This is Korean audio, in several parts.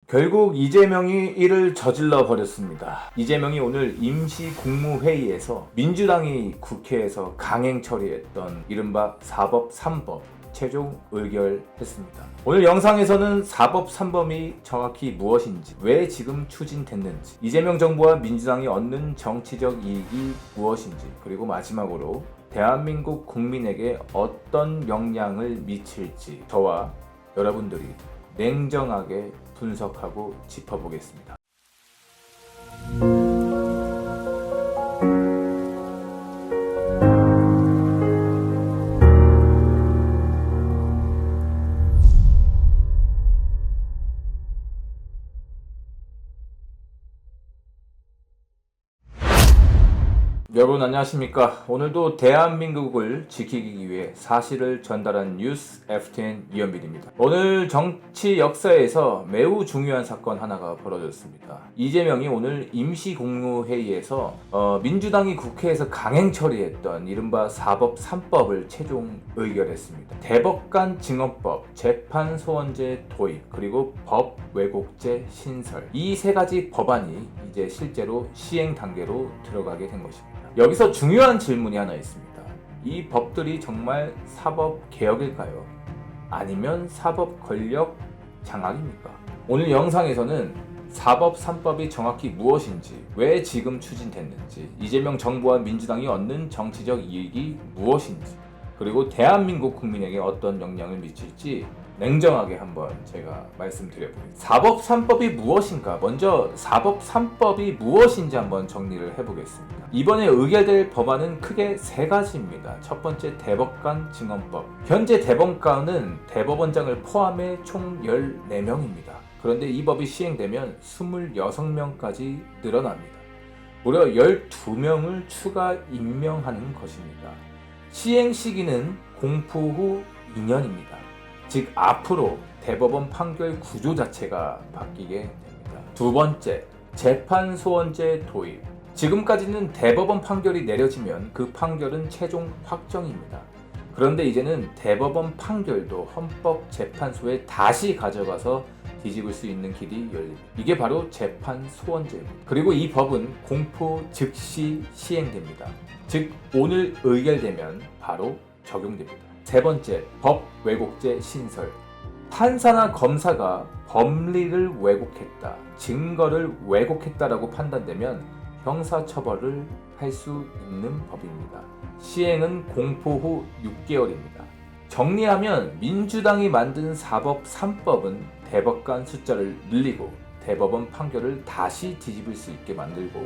결국 이재명이 이를 저질러 버렸습니다. 이재명이 오늘 임시국무회의에서 민주당이 국회에서 강행 처리했던 이른바 4법 3법 최종 의결했습니다. 오늘 영상에서는 4법 3법이 정확히 무엇인지, 왜 지금 추진됐는지, 이재명 정부와 민주당이 얻는 정치적 이익이 무엇인지, 그리고 마지막으로 대한민국 국민에게 어떤 영향을 미칠지 저와 여러분들이 냉정하게 분석하고 짚어보겠습니다. 여러분 안녕하십니까. 오늘도 대한민국을 지키기 위해 사실을 전달한 뉴스 FTN 이현빈입니다. 오늘 정치 역사에서 매우 중요한 사건 하나가 벌어졌습니다. 이재명이 오늘 임시국무회의에서 민주당이 국회에서 강행 처리했던 이른바 4법 3법을 최종 의결했습니다. 대법관 증언법, 재판소원제 도입, 그리고 법 왜곡죄 신설, 이 세 가지 법안이 이제 실제로 시행 단계로 들어가게 된 것입니다. 여기서 중요한 질문이 하나 있습니다. 이 법들이 정말 사법 개혁일까요? 아니면 사법 권력 장악입니까? 오늘 영상에서는 4법 3법이 정확히 무엇인지, 왜 지금 추진됐는지, 이재명 정부와 민주당이 얻는 정치적 이익이 무엇인지, 그리고 대한민국 국민에게 어떤 영향을 미칠지 냉정하게 한번 제가 말씀드려보겠습니다. 4법 3법이 무엇인가? 먼저 4법 3법이 무엇인지 한번 정리를 해보겠습니다. 이번에 의결될 법안은 크게 세 가지입니다. 첫 번째, 대법관 증언법. 현재 대법관은 대법원장을 포함해 총 14명입니다. 그런데 이 법이 시행되면 26명까지 늘어납니다. 무려 12명을 추가 임명하는 것입니다. 시행 시기는 공포 후 2년입니다. 즉 앞으로 대법원 판결 구조 자체가 바뀌게 됩니다. 두 번째, 재판소원제 도입. 지금까지는 대법원 판결이 내려지면 그 판결은 최종 확정입니다. 그런데 이제는 대법원 판결도 헌법재판소에 다시 가져가서 뒤집을 수 있는 길이 열립니다. 이게 바로 재판소원제입니다. 그리고 이 법은 공포 즉시 시행됩니다. 즉 오늘 의결되면 바로 적용됩니다. 세 번째, 법 왜곡죄 신설. 판사나 검사가 법리를 왜곡했다, 증거를 왜곡했다라고 판단되면 형사처벌을 할 수 있는 법입니다. 시행은 공포 후 6개월입니다. 정리하면 민주당이 만든 4법 3법은 대법관 숫자를 늘리고 대법원 판결을 다시 뒤집을 수 있게 만들고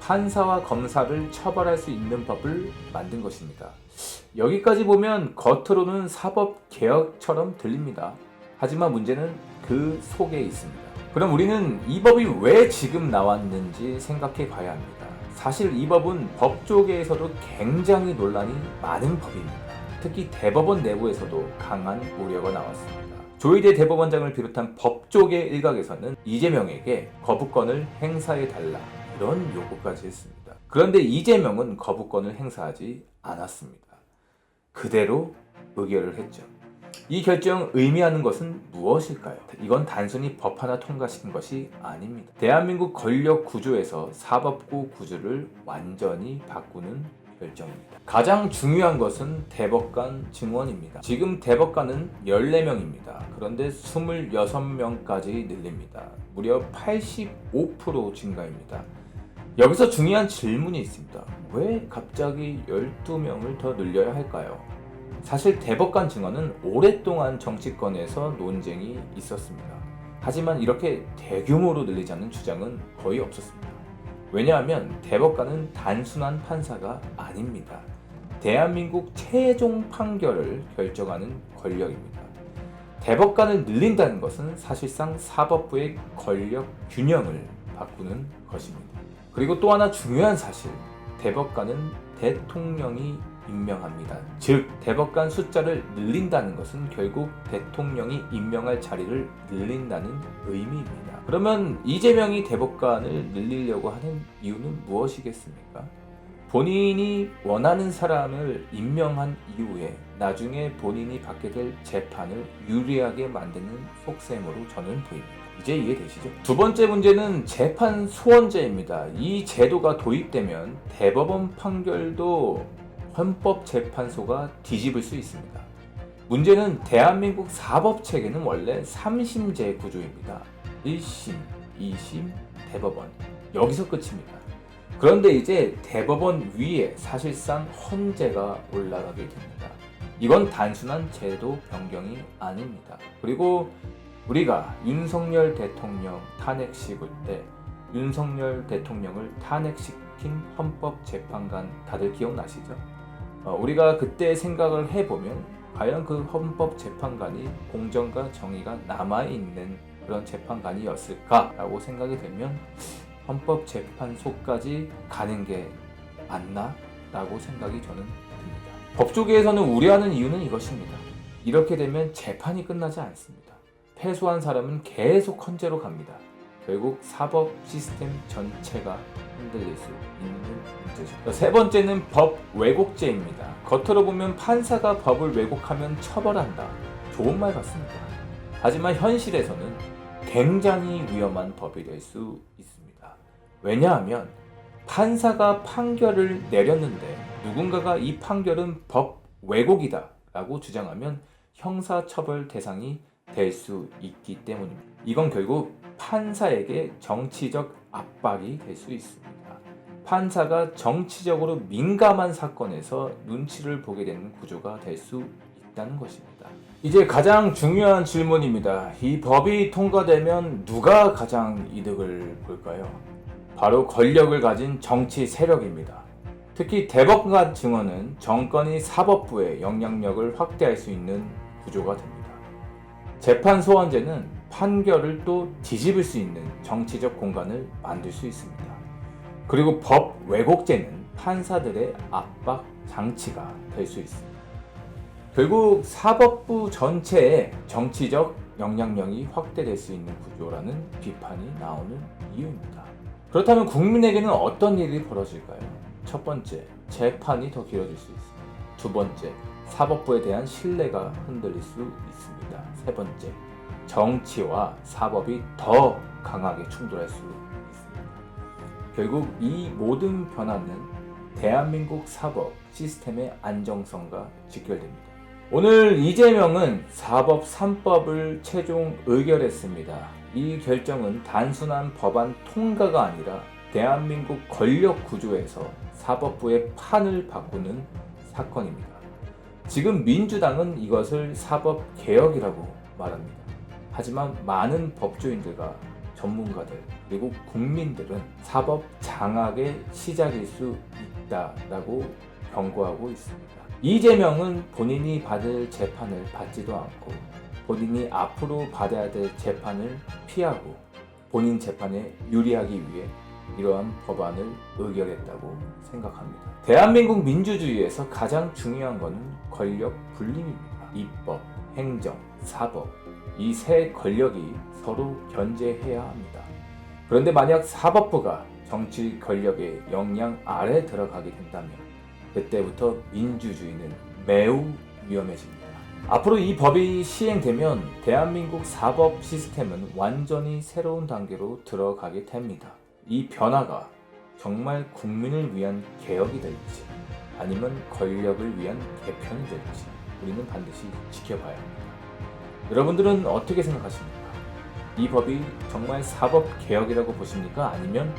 판사와 검사를 처벌할 수 있는 법을 만든 것입니다. 여기까지 보면 겉으로는 사법 개혁처럼 들립니다. 하지만 문제는 그 속에 있습니다. 그럼 우리는 이 법이 왜 지금 나왔는지 생각해 봐야 합니다. 사실 이 법은 법조계에서도 굉장히 논란이 많은 법입니다. 특히 대법원 내부에서도 강한 우려가 나왔습니다. 조희대 대법원장을 비롯한 법조계 일각에서는 이재명에게 거부권을 행사해달라, 이런 요구까지 했습니다. 그런데 이재명은 거부권을 행사하지 않았습니다. 그대로 의결을 했죠. 이 결정 의미하는 것은 무엇일까요? 이건 단순히 법 하나 통과시킨 것이 아닙니다. 대한민국 권력 구조에서 사법부 구조를 완전히 바꾸는 결정입니다. 가장 중요한 것은 대법관 증원입니다. 지금 대법관은 14명입니다. 그런데 26명까지 늘립니다. 무려 85% 증가입니다. 여기서 중요한 질문이 있습니다. 왜 갑자기 12명을 더 늘려야 할까요? 사실 대법관 증언은 오랫동안 정치권에서 논쟁이 있었습니다. 하지만 이렇게 대규모로 늘리자는 주장은 거의 없었습니다. 왜냐하면 대법관은 단순한 판사가 아닙니다. 대한민국 최종 판결을 결정하는 권력입니다. 대법관을 늘린다는 것은 사실상 사법부의 권력 균형을 바꾸는 것입니다. 그리고 또 하나 중요한 사실, 대법관은 대통령이 임명합니다. 즉 대법관 숫자를 늘린다는 것은 결국 대통령이 임명할 자리를 늘린다는 의미입니다. 그러면 이재명이 대법관을 늘리려고 하는 이유는 무엇이겠습니까? 본인이 원하는 사람을 임명한 이후에 나중에 본인이 받게 될 재판을 유리하게 만드는 속셈으로 저는 보입니다. 이제 이해되시죠? 두 번째 문제는 재판 소원제입니다. 이 제도가 도입되면 대법원 판결도 헌법재판소가 뒤집을 수 있습니다. 문제는 대한민국 사법체계는 원래 3심제 구조입니다. 1심, 2심, 대법원. 여기서 끝입니다. 그런데 이제 대법원 위에 사실상 헌재가 올라가게 됩니다. 이건 단순한 제도 변경이 아닙니다. 그리고 우리가 윤석열 대통령 탄핵식을 때 윤석열 대통령을 탄핵시킨 헌법재판관 다들 기억나시죠? 우리가 그때 생각을 해보면 과연 그 헌법재판관이 공정과 정의가 남아있는 그런 재판관이었을까라고 생각이 되면 헌법재판소까지 가는 게 맞나? 라고 생각이 저는 듭니다. 법조계에서는 우려하는 이유는 이것입니다. 이렇게 되면 재판이 끝나지 않습니다. 패소한 사람은 계속 헌재로 갑니다. 결국 사법 시스템 전체가 흔들릴 수 있는 문제죠. 세 번째는 법 왜곡죄입니다. 겉으로 보면 판사가 법을 왜곡하면 처벌한다. 좋은 말 같습니다. 하지만 현실에서는 굉장히 위험한 법이 될 수 있습니다. 왜냐하면 판사가 판결을 내렸는데 누군가가 이 판결은 법 왜곡이다 라고 주장하면 형사처벌 대상이 될 수 있기 때문입니다. 이건 결국 판사에게 정치적 압박이 될 수 있습니다. 판사가 정치적으로 민감한 사건에서 눈치를 보게 되는 구조가 될 수 있다는 것입니다. 이제 가장 중요한 질문입니다. 이 법이 통과되면 누가 가장 이득을 볼까요? 바로 권력을 가진 정치 세력입니다. 특히 대법관 증언은 정권이 사법부의 영향력을 확대할 수 있는 구조가 됩니다. 재판 소원제는 판결을 또 뒤집을 수 있는 정치적 공간을 만들 수 있습니다. 그리고 법 왜곡죄는 판사들의 압박 장치가 될 수 있습니다. 결국 사법부 전체에 정치적 영향력이 확대될 수 있는 구조라는 비판이 나오는 이유입니다. 그렇다면 국민에게는 어떤 일이 벌어질까요? 첫 번째, 재판이 더 길어질 수 있습니다. 두 번째, 사법부에 대한 신뢰가 흔들릴 수 있습니다. 세 번째, 정치와 사법이 더 강하게 충돌할 수 있습니다. 결국 이 모든 변화는 대한민국 사법 시스템의 안정성과 직결됩니다. 오늘 이재명은 사법 3법을 최종 의결했습니다. 이 결정은 단순한 법안 통과가 아니라 대한민국 권력 구조에서 사법부의 판을 바꾸는 사건입니다. 지금 민주당은 이것을 사법개혁이라고 말합니다. 하지만 많은 법조인들과 전문가들 그리고 국민들은 사법 장악의 시작일 수 있다라고 경고하고 있습니다. 이재명은 본인이 받을 재판을 받지도 않고 본인이 앞으로 받아야 될 재판을 피하고 본인 재판에 유리하기 위해 이러한 법안을 의결했다고 생각합니다. 대한민국 민주주의에서 가장 중요한 것은 권력 분립입니다. 입법, 행정, 사법 이 세 권력이 서로 견제해야 합니다. 그런데 만약 사법부가 정치 권력의 영향 아래 들어가게 된다면 그때부터 민주주의는 매우 위험해집니다. 앞으로 이 법이 시행되면 대한민국 사법 시스템은 완전히 새로운 단계로 들어가게 됩니다. 이 변화가 정말 국민을 위한 개혁이 될지 아니면 권력을 위한 개편이 될지 우리는 반드시 지켜봐야 합니다. 여러분들은 어떻게 생각하십니까? 이 법이 정말 사법 개혁이라고 보십니까? 아니면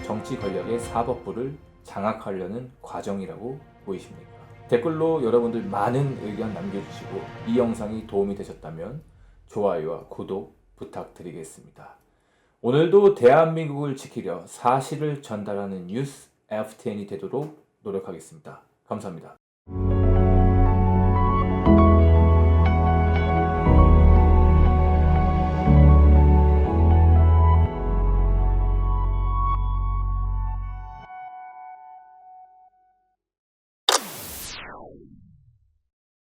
정치 권력의 사법부를 장악하려는 과정이라고 보이십니까? 댓글로 여러분들 많은 의견 남겨주시고 이 영상이 도움이 되셨다면 좋아요와 구독 부탁드리겠습니다. 오늘도 대한민국을 지키려 사실을 전달하는 뉴스 FTN이 되도록 노력하겠습니다. 감사합니다.